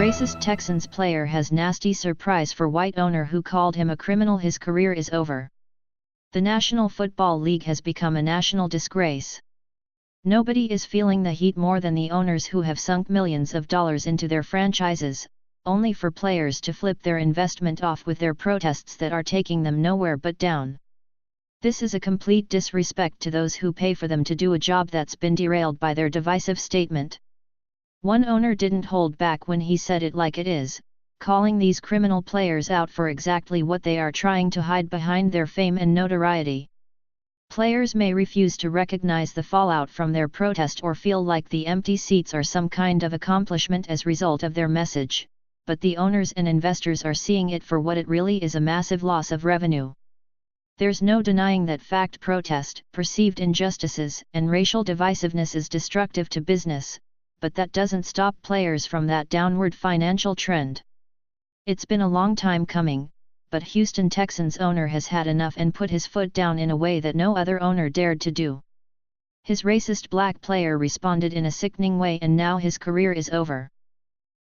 Racist Texans player has nasty surprise for white owner who called him a criminal. His career is over. The National Football League has become a national disgrace. Nobody is feeling the heat more than the owners who have sunk millions of dollars into their franchises, only for players to flip their investment off with their protests that are taking them nowhere but down. This is a complete disrespect to those who pay for them to do a job that's been derailed by their divisive statement. One owner didn't hold back when he said it like it is, calling these criminal players out for exactly what they are trying to hide behind their fame and notoriety. Players may refuse to recognize the fallout from their protest or feel like the empty seats are some kind of accomplishment as a result of their message, but the owners and investors are seeing it for what it really is: a massive loss of revenue. There's no denying that fact protest, perceived injustices, and racial divisiveness is destructive to business, but that doesn't stop players from that downward financial trend. It's been a long time coming, but Houston Texans owner has had enough and put his foot down in a way that no other owner dared to do. His racist black player responded in a sickening way, and now his career is over.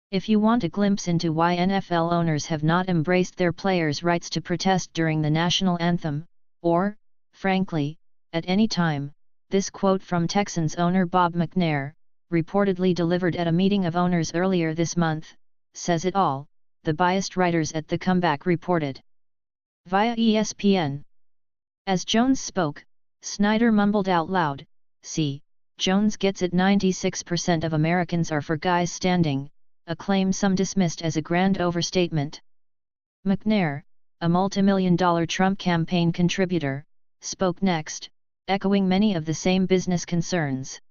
If you want a glimpse into why NFL owners have not embraced their players' rights to protest during the national anthem, or, frankly, at any time, this quote from Texans owner Bob McNair, reportedly delivered at a meeting of owners earlier this month, says it all, the biased writers at The Comeback reported. Via ESPN. As Jones spoke, Snyder mumbled out loud, "See, Jones gets it. 96% of Americans are for guys standing," a claim some dismissed as a grand overstatement. McNair, a multimillion-dollar Trump campaign contributor, spoke next, echoing many of the same business concerns.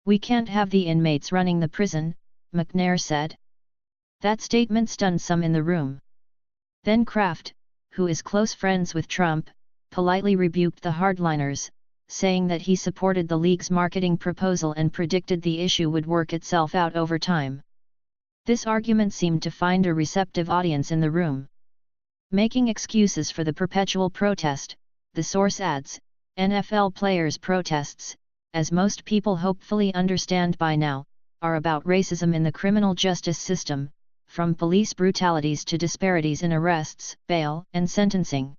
"We can't have the inmates running the prison," McNair said. That statement stunned some in the room. Then Kraft, who is close friends with Trump, politely rebuked the hardliners, saying that he supported the league's marketing proposal and predicted the issue would work itself out over time. This argument seemed to find a receptive audience in the room. Making excuses for the perpetual protest, the source adds, NFL players' protests, as most people hopefully understand by now, are about racism in the criminal justice system, from police brutalities to disparities in arrests, bail, and sentencing.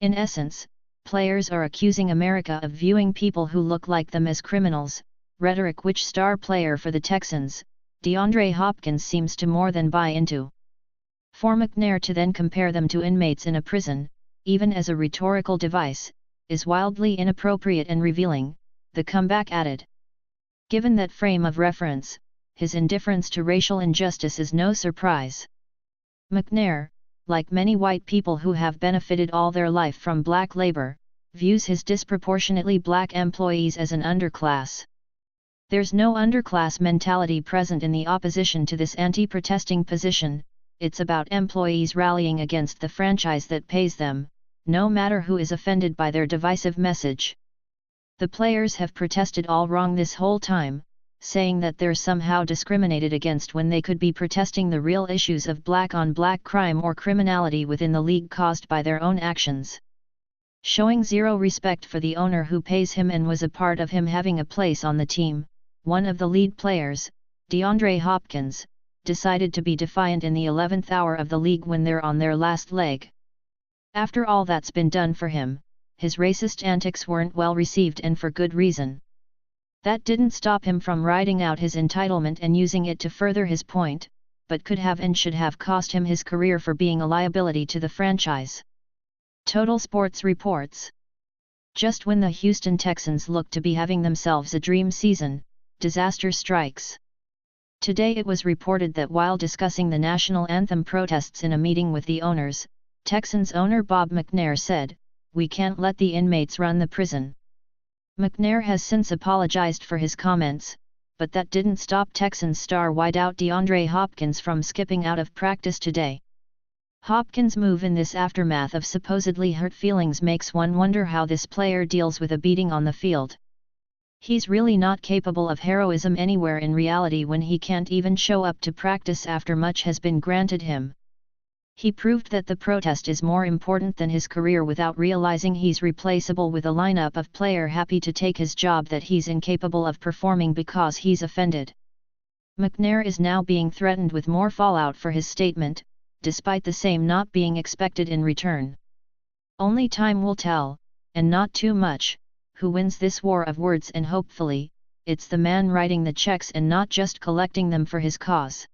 In essence, players are accusing America of viewing people who look like them as criminals, rhetoric which star player for the Texans, DeAndre Hopkins, seems to more than buy into. For McNair to then compare them to inmates in a prison, even as a rhetorical device, is wildly inappropriate and revealing, The Comeback added. Given that frame of reference, his indifference to racial injustice is no surprise. McNair, like many white people who have benefited all their life from black labor, views his disproportionately black employees as an underclass. There's no underclass mentality present in the opposition to this anti-protesting position. It's about employees rallying against the franchise that pays them, no matter who is offended by their divisive message. The players have protested all wrong this whole time, saying that they're somehow discriminated against when they could be protesting the real issues of black-on-black crime or criminality within the league caused by their own actions. Showing zero respect for the owner who pays him and was a part of him having a place on the team, one of the lead players, DeAndre Hopkins, decided to be defiant in the 11th hour of the league when they're on their last leg. After all that's been done for him, his racist antics weren't well received, and for good reason. That didn't stop him from riding out his entitlement and using it to further his point, but could have and should have cost him his career for being a liability to the franchise. Total Sports reports. Just when the Houston Texans look to be having themselves a dream season, disaster strikes. Today it was reported that while discussing the national anthem protests in a meeting with the owners, Texans owner Bob McNair said, "We can't let the inmates run the prison." McNair has since apologized for his comments, but that didn't stop Texans star wideout DeAndre Hopkins from skipping out of practice today. Hopkins' move in this aftermath of supposedly hurt feelings makes one wonder how this player deals with a beating on the field. He's really not capable of heroism anywhere in reality when he can't even show up to practice after much has been granted him. He proved that the protest is more important than his career without realizing he's replaceable with a lineup of player happy to take his job that he's incapable of performing because he's offended. McNair is now being threatened with more fallout for his statement, despite the same not being expected in return. Only time will tell, and not too much, who wins this war of words, and hopefully, it's the man writing the checks and not just collecting them for his cause.